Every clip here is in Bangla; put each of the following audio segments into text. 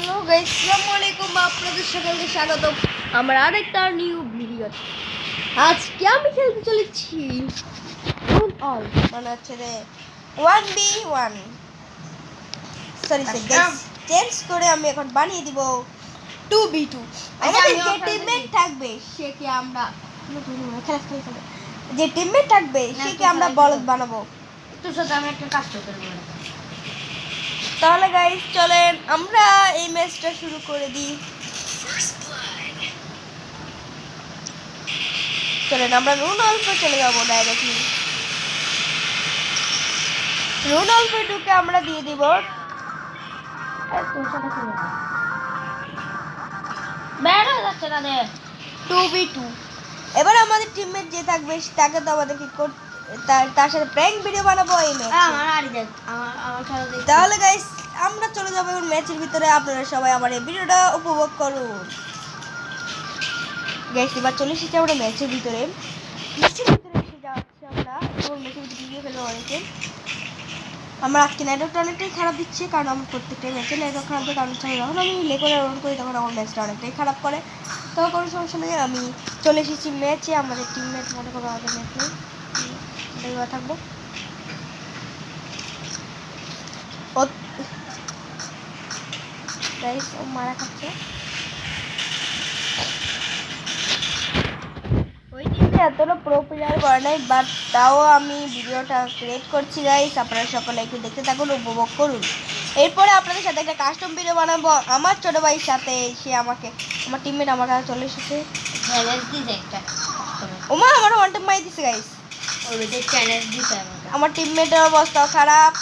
হ্যালো গাইস, আসসালামু আলাইকুম। আপনাদের সকলকে স্বাগত আমার আরেকটা নিউ ভিডিও। আজকে আমি খেলতে চলেছি রুন অল, মানে হচ্ছে যে 1v1। সরি গাইস, চেঞ্জ করে আমি এখন বানিয়ে দিব 2v2। আমাদের যে টিমমেট থাকবে সেকে আমরা যে টিমমেট থাকবে সেকে আমরা বলদ বানাবো। তোর সাথে আমি একটা কাজ করতে পারি। তাহলে গাইস চলেন আমরা এই ম্যাচটা শুরু করে দিই। চলেন আমরা রুন অল্পে চলে যাবো ডাইরেক্টলি। রুন অল্পে ঢুকে আমরা দিয়ে দিব তোর সাথে খেলে বের হয়ে যাচ্ছে না রে 2v2। এবার আমাদের টিমমেট যে থাকবে তাকে তো আমাদেরকে তার সাথে প্র্যাঙ্ক ভিডিও বানাবো এই ম্যাচে। আমার আড়ি দেখ আমার খেলা দেখ। তাহলে গাইস আমরা চলে যাবো এখন ম্যাচের ভিতরে। আপনারা সবাই আমার এই ভিডিওটা উপভোগ করুন। গাইস এবার চলে এসেছি আমরা ম্যাচের ভিতরে। ম্যাচের ভিতরে এসে যাচ্ছি আমরা এবং ম্যাচের ভিতরে গিয়ে ফেলবো অনেকে। আমার আজকে নেটওয়ার্কটা অনেকটাই খারাপ দিচ্ছে, কারণ আমার প্রত্যেকটা ম্যাচে নেটওয়ার্ক খারাপ দেয়। কারণ যখন আমি লেকরে রান করি তখন আমার ম্যাচটা অনেকটাই খারাপ করে। তখন কোনো সমস্যা নেই, আমি চলে এসেছি ম্যাচে। আমাদের টিমমেট মনে করো আমাদের ম্যাচে থাকবো। ও মারা খাচ্ছে। ওই টিমে এতটা প্রো প্লেয়ার করে নাই, বাট তাও আমি ভিডিওটা ক্রিয়েট করছি গাইস। আপনারা সকলে একটু দেখতে থাকুন, উপভোগ করুন। এরপরে আপনাদের সাথে একটা কাস্টম ভিডিও বানাবো আমার ছোট ভাইয়ের সাথে। সে আমাকে আমার টিমমেট আমার কাছে চলে এসেছে। চ্যালেঞ্জ দিছে একটা ওমা আমার ওয়ান টাইম মাই দিছে গাইস। ওই যে চ্যালেঞ্জ দিছে আমাকে। আমার টিমমেটের অবস্থা খারাপ।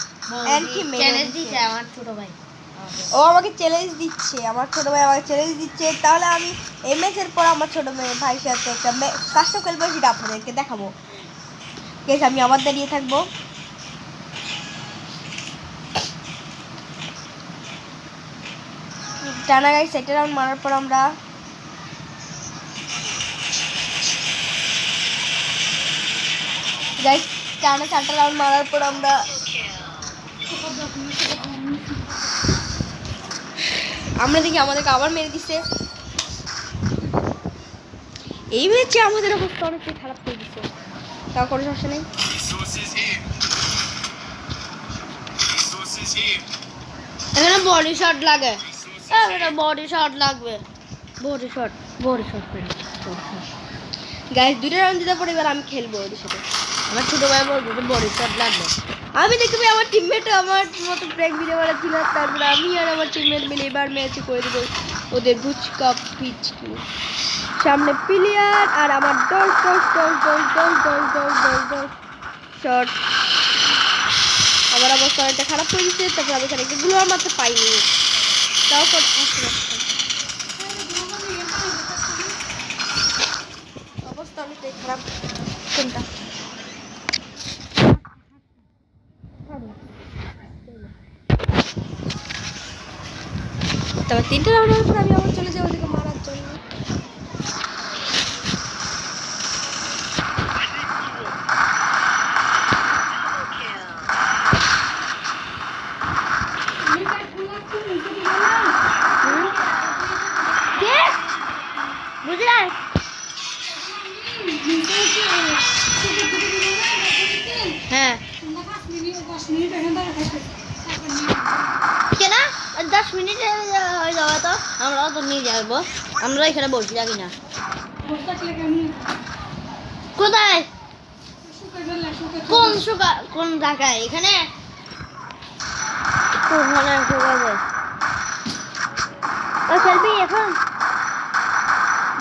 এন্ড কি চ্যালেঞ্জ দিছে আমার ছোট ভাই। ও আমাকে চ্যালেঞ্জ দিচ্ছে, আমার ছোট ভাই আমাকে চ্যালেঞ্জ দিচ্ছে। তাহলে আমি এই ম্যাচের পর আমার ছোট ভাইয়ের সাথে একটা কাস্টম খেলবো, সেটা আপনাদেরকে দেখাবো। ঠিক আছে, আমি আবার দাঁড়িয়ে থাকবো। টানা গাইস সেটা রাউন্ড মারার পর আমরা গাইস টানা 4টা রাউন্ড মারার পর আমরা দেখি আমাদেরকে আবার মেরে দিচ্ছে। এই ম্যাচে আমাদের অবস্থা অনেকটাই খারাপ করে দিচ্ছে, তাও কোনো সমস্যা নেই। এখানে বডি শট লাগে, এখানে বডি শট লাগবে, বডি শট গাইস 2টা রাউন্ড দিতে পরে এবার আমি খেলবো ওদের সাথে। আমার ছোট ভাই বলবে যে বডি শট লাগবে। আমি দেখতে পাই আমার টিমমেট আমার মতো প্র্যাঙ্ক ভিডিও বানাচ্ছিল, তারপরে আমি আর আমার টিমমেট মিলে এবার ম্যাচ করে দেবো ওদের ভুচকা পিচকি। সামনে প্লেয়ার আর আমার দশ শট। আমার অবস্থা অনেকটা খারাপ হয়ে গেছে। তারপর আমি এখানে একটা গুলোর মারতে পাইনি, তাও অবস্থা অনেকটাই খারাপ। কোনটা তবে 3টা রাউন্ডের পর আমি আবার চলে যাবো ওদিকে মারার জন্য। বুঝলেন হ্যাঁ কেনা 10 মিনিট হয়ে যাবে তো আমরাও তো নিয়ে যাবো। আমরা এখানে বসে থাকি না। কোথায় কোন জায়গায়? এখানে খেলবি এখন?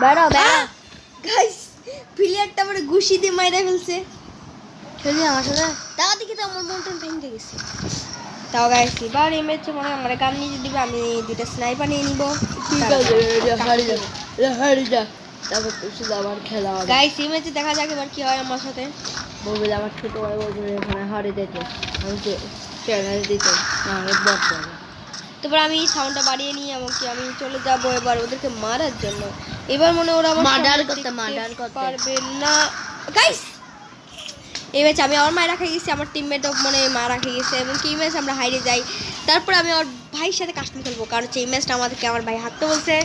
বেড়ো গাইস প্লেয়ারটা আমার ঘুষি দিয়ে মাইরা ফেলছে। খেলবি আমার সাথে? তাও দেখি তো আমার মনটা ভেঙে গেছে। তাও গাইস এবার এই ম্যাচে মনে হয় আমার গান নিয়ে দিবে। আমি 2টা স্নাইপার নিয়ে নিব। ঠিক আছে, হারি যা তারপর তোর সাথে আবার খেলা হবে। গাইস এই ম্যাচে দেখা যাক এবার কি হয় আমার সাথে। বলবে যে আমার ছোট ভাই বলবে এখানে হারিয়ে যেতে, আমি তো চ্যালেঞ্জ দিতে না বট যাবে। তারপর আমি সাউন্ডটা বাড়িয়ে নিই, এমনকি আমি চলে যাব এবার ওদেরকে মারার জন্য। এবার মনে ওরা আমার মার্ডার করতে পারবে না। গাইস এই ম্যাচ আমি আমার মায়ের রাখা গেছি, আমার টিমমেটও মনে মারা খেয়ে গেছে এবং কি ম্যাচ আমরা হারিয়ে যাই। তারপর আমি আর ভাইয়ের সাথে কাস্টম খেলবো, কারণ হচ্ছে এই ম্যাচটা আমাদেরকে আমার ভাই হারতে বলছে।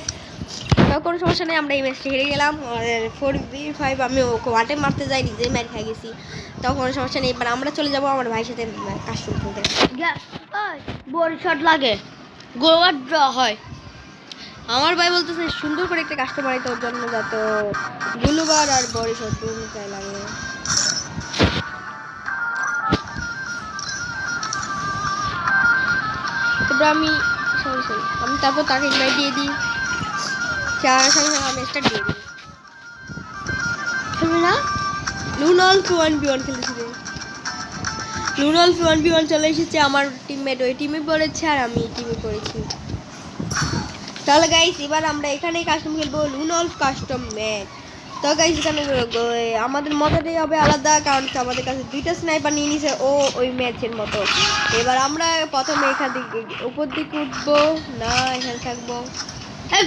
তো কোনো সমস্যা নেই, আমরা এই ম্যাচটা হেরে গেলাম। আর 4v5 আমি ওকে ওয়াটে মারতে যাই, নিজেই ম্যাচ খেয়ে গেছি। তো কোনো সমস্যা নেই, এবার আমরা চলে যাবো আমার ভাইয়ের সাথে কাস্টম খেলতে। বড় শট লাগে, গোল ড্র হয়। আমার ভাই বলতেছে সুন্দর করে একটা কাস্টমার আইতে, ওর জন্য যত গুলুবার আর বড় শট চাই লাগে। তারপর আমি তারপর তাকে ইনভাইট দিয়ে দিই, সঙ্গে সঙ্গে আমি স্টার্ট দিয়ে দিই। খেলবে না? লুনলফ 1v1 খেলতেছি। লুনলফ 1v1 চলে এসেছে, আমার টিমমেট ওই টিমে পড়েছে আর আমি এই টিমে পড়েছি। তাহলে গাইস এবার আমরা এখানেই কাস্টম খেলবো, লুনলফ কাস্টম ম্যাচ। তো গাইস এখানে আমাদের মজাটাই হবে আলাদা, কারণ আমাদের কাছে 2টা স্নাইপার নিয়ে নিছে ও ওই ম্যাচের মতো। এবার আমরা প্রথমে এখান থেকে উপর দিকে উঠবো না, এখানে থাকবো,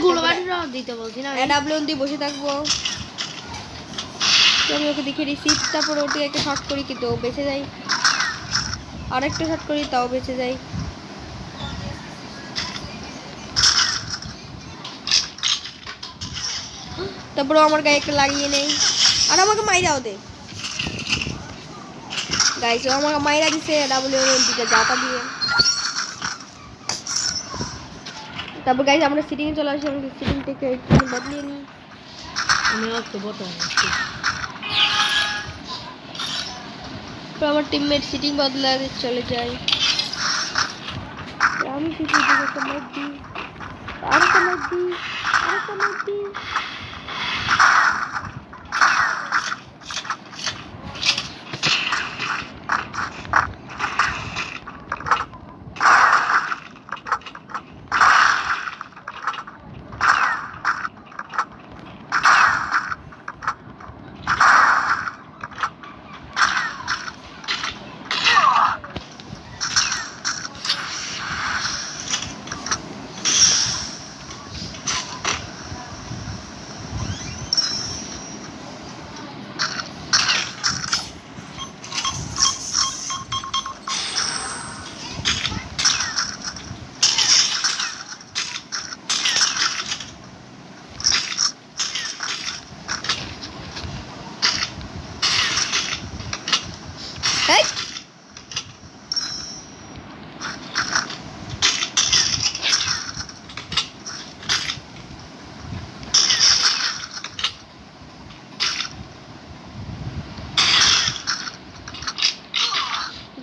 গোলবাড়িটা দিতে বলছি না। ডাব্লিউন দিয়ে বসে থাকবো। তো আমি ওকে দেখে রিসিভ, তারপর ওর দিকে একটা শট করি কিন্তু ও বেঁচে যায়, আরেকটা শট করি তাও বেঁচে যায়। তারপর আমার গায়ে একটা লাগিয়ে নেই আর আমাকে মাইরাও দে। গাইস ও আমাকে মাইরা দিছে ডাব্লিউএন দিকে জাতা দিয়ে। তারপর গাইস আমরা সিটিং এ চলে আসি, আমরা সিটিং থেকে একটু বদলিয়ে নিই। আমি একটু বটন তো আমার টিমমেট সিটিং বদলাতে চলে যায়, আমি সিটিং থেকে একটা ম্যাচ দিই, আরেকটা ম্যাচ দিই, আরেকটা ম্যাচ দিই।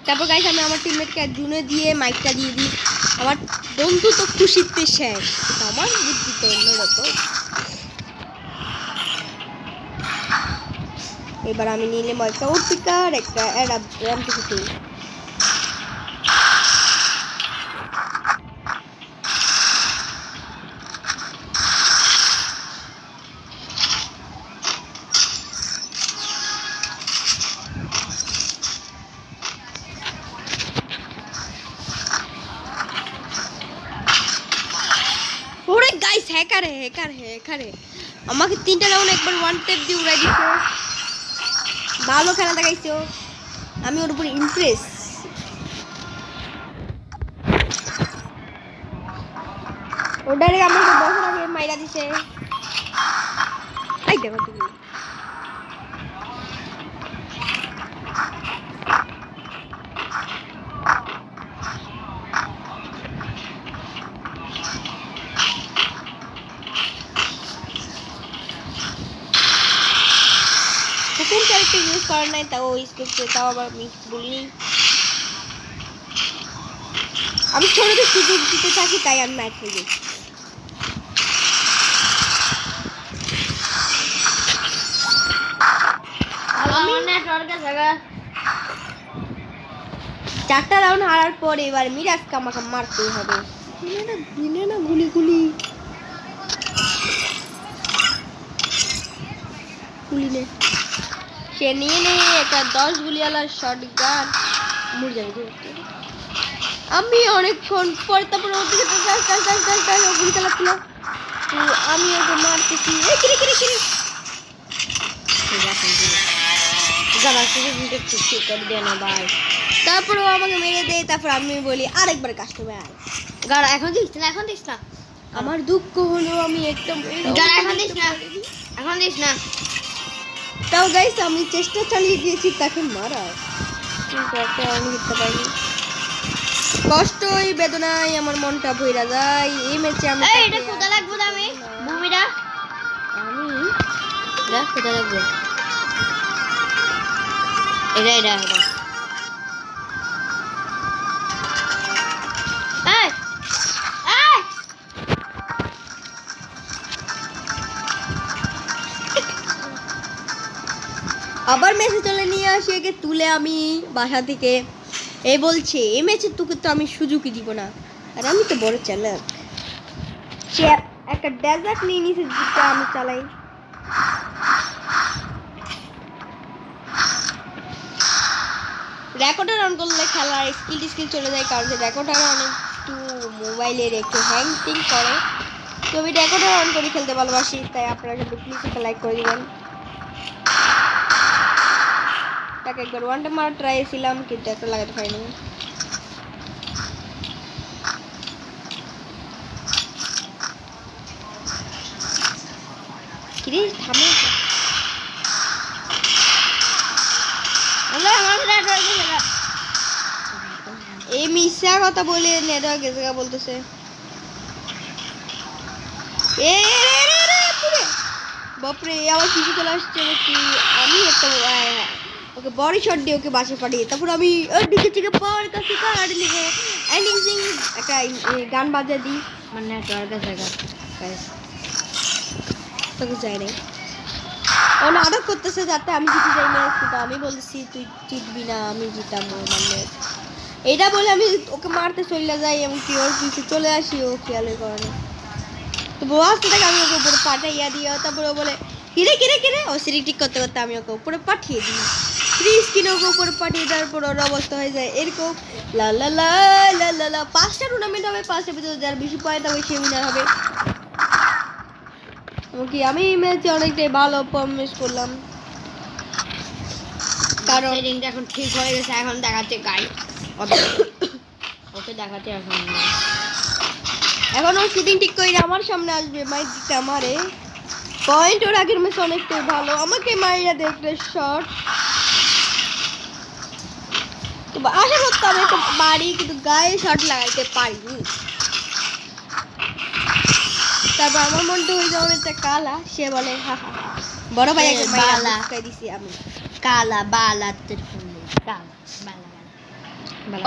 তারপর গাইস আমি আমার টিমমেটকে জুনে দিয়ে মাইকটা দিয়ে দিই, আমার বন্ধু তো খুশিতে শেষ, আমার বুদ্ধি তো অন্যরকম। এবার আমি নিলাম একটা উৎপিকার, একটা এমপি। ওরে গাইস হ্যাকারে আমাকে 3টা রাউন্ড একবার ওয়ান ট্যাপ দিয়ে উড়াই দিছে। ভালো খেলা দেখাইছো, আমি ওর উপর ইমপ্রেস। ও ডাইরেক্ট আমাকে বসার আগে মাইরা দিছে। আই দেখো তুমি কোন ক্যারেক্টার ইউজ করার নাই, তাও ইউজ করছে, তাও আবার মিক্স বলিনি। আমি ছোটতে সুযোগ দিতে থাকি, তাই আমি ম্যাচ হয়ে গেছি। চারটা রাউন্ড হারার পরে এবার মিরাজকে আমাকে মারতেই হবে। দিলে না গুলি নে। সে নিয়ে একটা 10 গুলিওয়ালা শর্ট গান মরে যাবে। আমি অনেকক্ষণ পরে তারপর ওর দিকে গুলি চালাচ্ছিল, তো আমি ওকে মারতেছি। তারপর ও আমাকে মেরে দেয়, তারপর আমি বলি আরেকবার কাস্টমার আয়। গাড়া এখন দিস না, এখন দিস না। আমার দুঃখ হলো আমি একটা গাড়া এখন দিস না, এখন দিস না। তাও গাইস আমি চেষ্টা চালিয়ে দিয়েছি তাকে মারার, কিন্তু ওকে আমি জিততে পারিনি। কষ্টই বেদনায় আমার মনটা ভইরা যায়। এই ম্যাচে আমি এই এটা কোথা লাগবো আমি ভূমিটা আমি এটা কোথা লাগবো? এটা এটা এটা এই এই আবার ম্যাচে চলে নিয়ে আসি একে তুলে আমি বাসা থেকে। এ বলছে এই ম্যাচে তোকে তো আমি সুযোগই দিব না, আর আমি তো বড় চালাক। সে একটা ডেজার্ট নিয়ে নিয়েছে যেটা আমি চালাই। রেকর্ডার অন করলে খেলার স্কিল চলে যায়, কারণ রেকর্ডার অনেক একটু মোবাইলের একটু হ্যাং টিং করে। তো আমি রেকর্ডার অন করে খেলতে ভালোবাসি, তাই আপনারা কিন্তু প্লিজ একটা লাইক করে দিবেন। তাকে একবার ওয়ানটা মারা ট্রাই ছিলাম, কিন্তু একটা লাগাতে পারিনি। কিরে থামো, এই মিশা কথা বলে নেটওয়ার্ক গেছে বলতেছে। এ বাপরে আমার কিছু চলে আসছে কি, আমি একটা ওকে বডি শট দিয়ে ওকে বাসে পাঠিয়ে, তারপর আমি দিকে থেকে পাওয়ার কাছে কার লিখে এন্ডিং সিং একটা গান বাজা দিই। মানে নেটওয়ার্ক আছে গাইস, তোকে যায় নাই, ও নাটক করতেছে যাতে আমি জিতে যাই না, কিন্তু আমি বলছি তুই জিতবি না, আমি জিতাবো। মানে এটা বলে আমি ওকে মারতে চলে যাই, এমনকি ওর পিছু চলে আসি, ও খেয়ালই করে না। তো বসতে থাকে আমি ওকে উপরে পাঠাইয়া দিই, তারপরে ও বলে কিরে কিরে কিরে, ও সিরিটিক করতে করতে আমি ওকে উপরে পাঠিয়ে দিই। ফ্রি স্ক্রিনে ওকে উপরে পাঠিয়ে দেওয়ার পর ওর অবস্থা হয়ে যায় এরকম লা লা লা লা লা লা। 5টা টুর্নামেন্ট হবে, 5টার ভিতরে যার বেশি পয়েন্ট হবে সে উইনার হবে। ওকে আমি ম্যাচে অনেকটাই ভালো পারফরম্যান্স করলাম, কারণ সেটিংটা এখন ঠিক হয়ে গেছে। এখন দেখাচ্ছে গাই ওকে দেখাচ্ছে এখন ও সিটিং ঠিক করে আমার সামনে আসবে, মাইক দিতে আমারে পয়েন্ট। ওর আগের ম্যাচ অনেকটাই ভালো, আমাকে মাইরা দেখলে শট। তো আশা করতাম একটা বাড়ি, কিন্তু গায়ে শট লাগাইতে পারিনি। তারপর আমার মনটা হয়ে যাওয়ার একটা কালা, সে বলে হা হা বড় ভাই একটা বালা দিছি আমি কালা বালা কালা বালা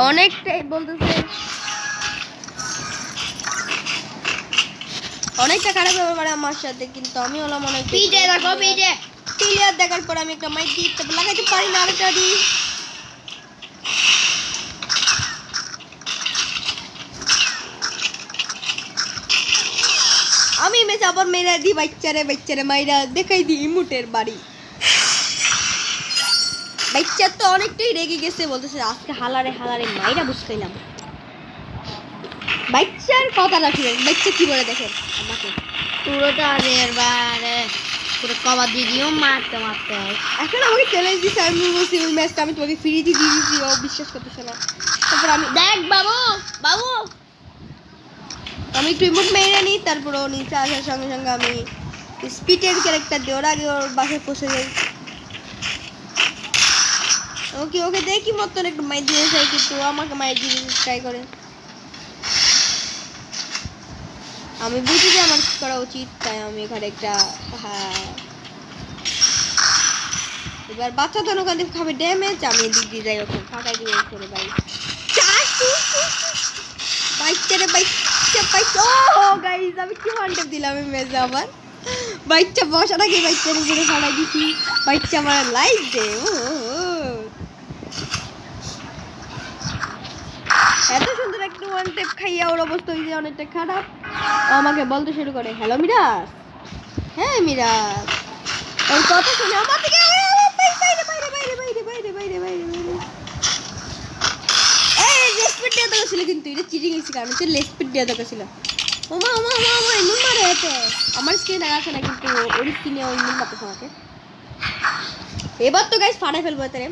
অনেকটাই বলতেছে, অনেকটা খারাপ ব্যাপার আমার সাথে, কিন্তু আমি হলাম অনেক পিজে দেখো পিজে ক্লিয়ার দেখার পর আমি একটা মাইক দিই, তারপর লাগাইতে পারি না, আরেকটা দিই। আমি মেয়ে আবার মেয়েরা দিই বাচ্চারে মাইরা দেখাই দিই ইমুটের বাড়ি। বাচ্চা তো অনেকটাই রেগে গেছে, বলতেছে আজকে হালারে হালারে মাইরা বুঝতেইলাম। বাচ্চার কথাটা শুনেন, বাচ্চা কি বলে দেখেন আমাকে, পুরোটা আগের বারে পুরো কবার দিদিও মারতে মারতে হয়। এখন আমাকে চ্যালেঞ্জ দিচ্ছে, আমি বলছি ওই ম্যাচটা আমি তোমাকে ফ্রি দিয়ে দিয়েছি, ও বিশ্বাস করতেছে না। তারপর আমি দেখ বাবু বাবু আমি একটু ইমোট মেরে নিই, তারপর ও নিচে আসার সঙ্গে সঙ্গে আমি স্পিডের ক্যারেক্টার দিয়ে ওর আগে ওর বাসায় পৌঁছে যাই। ওকে দেখি মতন একটু মাইর দিয়ে যাই, কিন্তু আমাকে মাইর দিয়ে ট্রাই করে। আমি বুঝি যে আমার কি করা উচিত, তাই আমি এখানে একটা এবার বাচ্চা তো ওখান থেকে খাবে ড্যামেজ, আমি এদিক দিয়ে যাই ওকে ফাটাই দিয়ে করে ভাই বাচ্চারে বাচ্চা ও গাইস আমি কি ওয়ানটেপ দিলাম এই ম্যাচে। আবার বাচ্চা বসার আগে বাচ্চার উপরে ফাটাই দিছি, বাচ্চা আমার লাইক দে। এত সুন্দর একটা ওয়ানটেপ খাইয়া ওর অবস্থা হয়েছে অনেকটা খারাপ। ও আমাকে বলতে শুরু করে হ্যালো মিরাজ, হ্যাঁ মিরাজ, ওর কথা শুনে আমার থেকে বাইরে বাইরে বাইরে বাইরে বাইরে বাইরে বাইরে বাইরে এই রেসপেক্ট দেওয়া দরকার ছিল, কিন্তু এটা চিটিং হয়েছে, কারণ হচ্ছে রেসপেক্ট দেওয়া দরকার ছিল। ওমা ওমা ওমা ওমা এমন মারে আছে, আমার স্ক্রিনে আছে না, কিন্তু ওর স্ক্রিনে ওই এমন মারতেছে আমাকে। এবার তো গাইস ফাটাই ফেলবো তারে,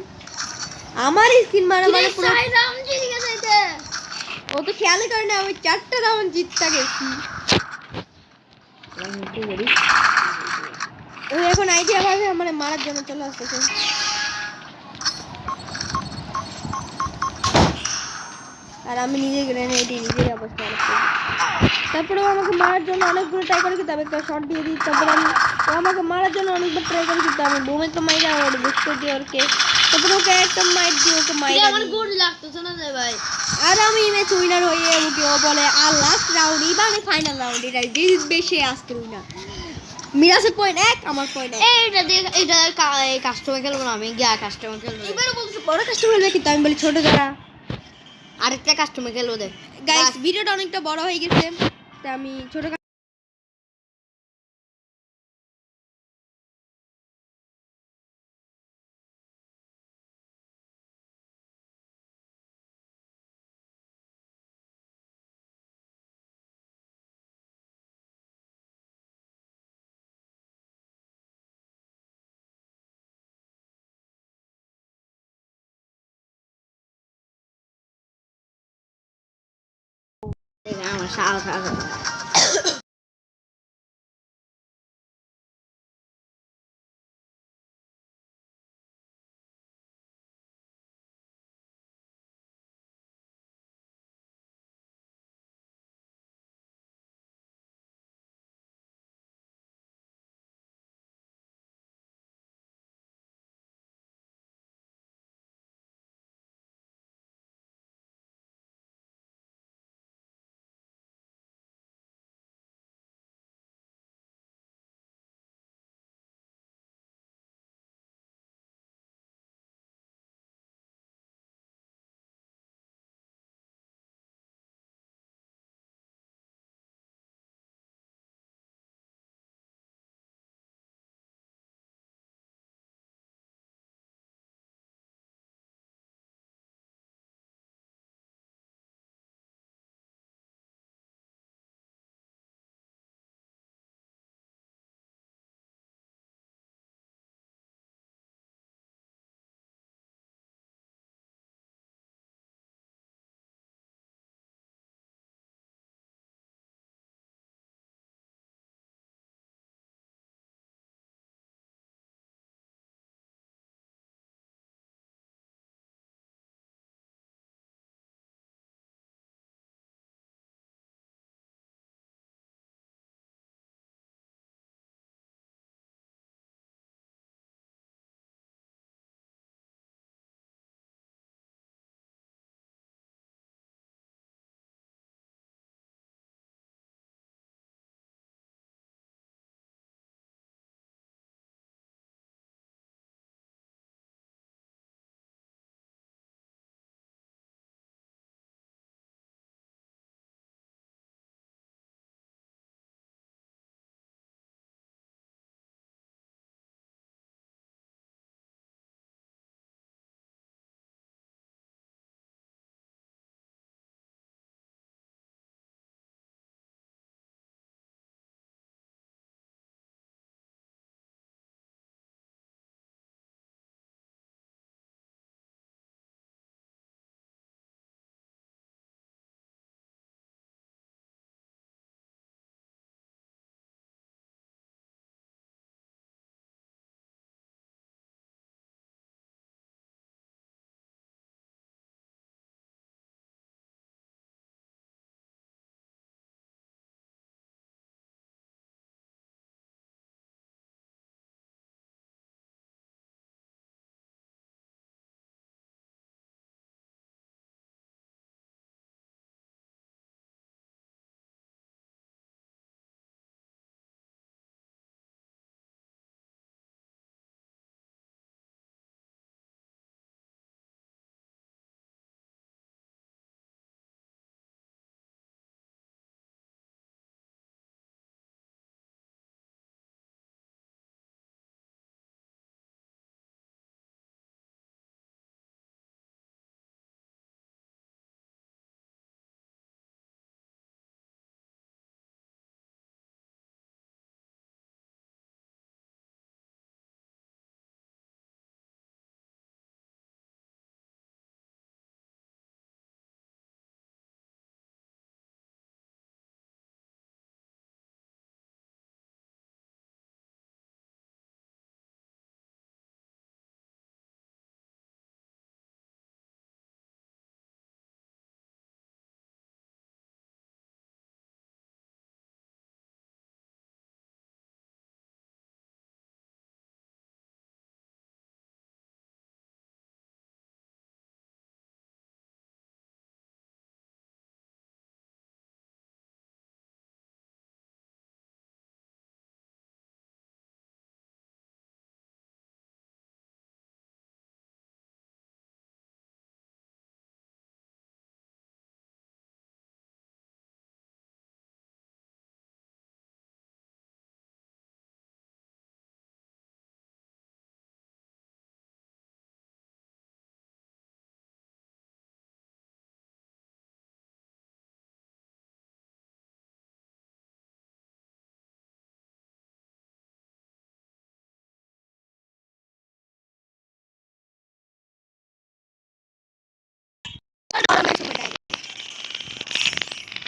আমার স্ক্রিন মারা মানে পুরো রাম জিতে গেছে। ও ও তো খেয়ালই করে না আমি 4টা রাউন্ড জিততে গেছি। আমি একটু বলি ও এখন আইডিয়া ভাবে আমার মারার জন্য চলে আসতেছে। আর আমি নিজে গ্রেনেড নিজেই অবস্থা অনেক করি। তারপরে ও আমাকে মারার জন্য অনেকগুলো ট্রাই করে, কিন্তু আমি একটা শট দিয়ে দিই। তারপরে ও আমাকে মারার জন্য অনেকবার ট্রাই করে, কিন্তু আমি বোমে তো মাইরা ওর বুঝতে দিই ওরকে। তারপরে ওকে একটা মাইট দিয়ে ওকে মাইরা আমার দিই। গুড লাগতেছে না রে ভাই। আর আমি ম্যাচ উইনার হয়ে ওকে ও বলে আর লাস্ট রাউন্ড মানে ফাইনাল রাউন্ড এটা জিতবে সে আজকে উইনার। মিরাজের পয়েন্ট 1, আমার পয়েন্ট 1। এইটা দিয়ে এটা কাস্টমার খেলবো না, আমি গিয়া কাস্টমার খেলবো। এবারে বলছে বড় কাস্টমার খেলবে, কিন্তু আমি বলি ছোট যারা। আরেকটা কাস্টমার খেলবো দে গাইস ভিডিওটা অনেকটা বড় হয়ে গেছে, তা আমি ছোট আমার সাল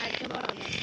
আরেকটা বড় ম্যাচ।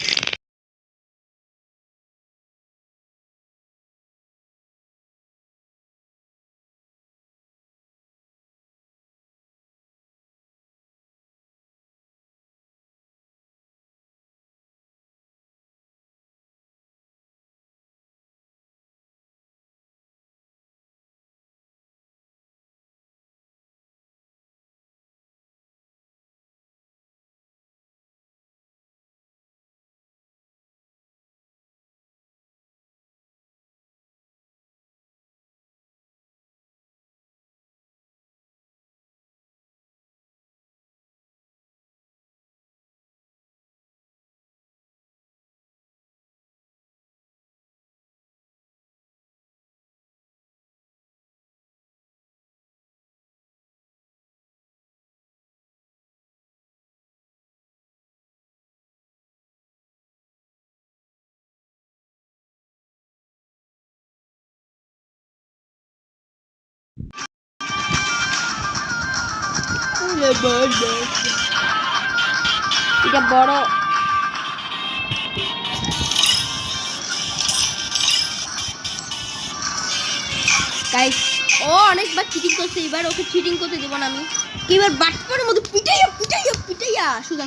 এটা বড় গাইস, ও অনেকবার চিটিং করছে, এবার ওকে চিটিং করতে দেব না আমি। এবার বাটপারের মতো পিটাইয়া পিটাইয়া পিটাইয়া সুদা